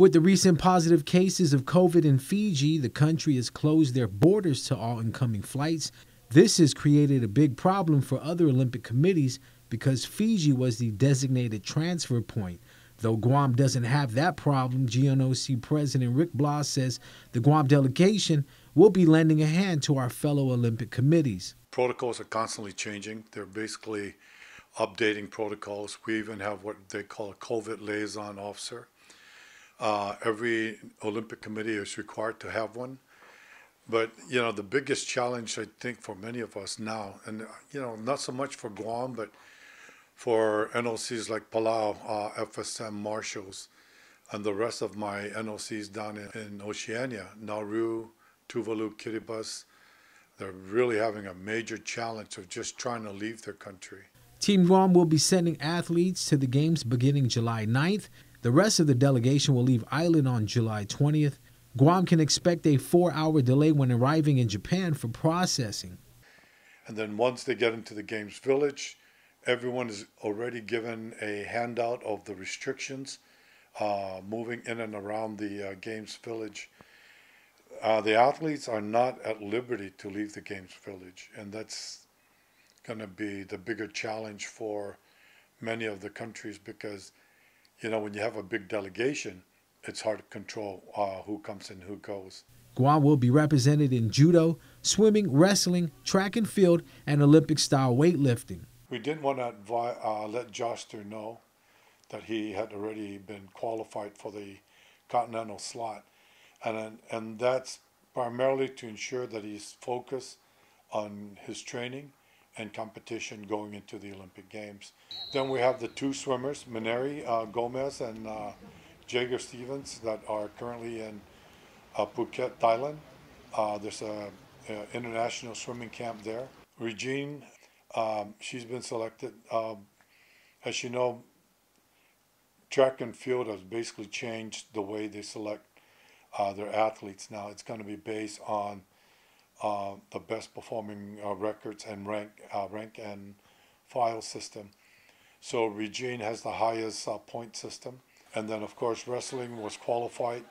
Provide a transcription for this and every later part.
With the recent positive cases of COVID in Fiji, the country has closed their borders to all incoming flights. This has created a big problem for other Olympic committees because Fiji was the designated transfer point. Though Guam doesn't have that problem, GNOC President Ric Blas says the Guam delegation will be lending a hand to our fellow Olympic committees. Protocols are constantly changing. They're basically updating protocols. We even have what they call a COVID liaison officer. Every Olympic committee is required to have one. But, the biggest challenge, I think, for many of us now, and, not so much for Guam, but for NOCs like Palau, FSM Marshals, and the rest of my NOCs down in Oceania, Nauru, Tuvalu, Kiribati, they're really having a major challenge of just trying to leave their country. Team Guam will be sending athletes to the games beginning July 9th. The rest of the delegation will leave island on July 20th. Guam can expect a 4-hour delay when arriving in Japan for processing. And then once they get into the Games Village, everyone is already given a handout of the restrictions moving in and around the Games Village. The athletes are not at liberty to leave the Games Village, and that's going to be the bigger challenge for many of the countries because, when you have a big delegation, it's hard to control who comes and who goes. Guam will be represented in judo, swimming, wrestling, track and field, and Olympic-style weightlifting. We didn't want to let Joster know that he had already been qualified for the continental slot. And that's primarily to ensure that he's focused on his training and competition going into the Olympic Games. Then we have the two swimmers, Mineri Gomez and Jager Stevens, that are currently in Phuket, Thailand. There's an international swimming camp there. Regine, she's been selected. As you know, track and field has basically changed the way they select their athletes now. It's going to be based on the best performing records and rank and file system. So Regine has the highest point system. And then, of course, wrestling was qualified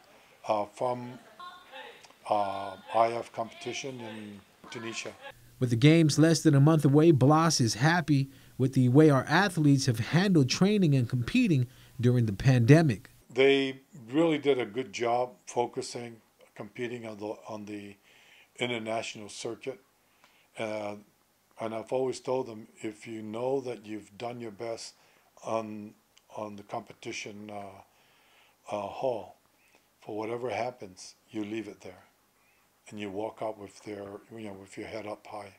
from IF competition in Tunisia. With the games less than a month away, Blas is happy with the way our athletes have handled training and competing during the pandemic. They really did a good job focusing, competing on the international circuit. And I've always told them, if you know that you've done your best on the competition hall, for whatever happens, you leave it there, and you walk out with with your head up high.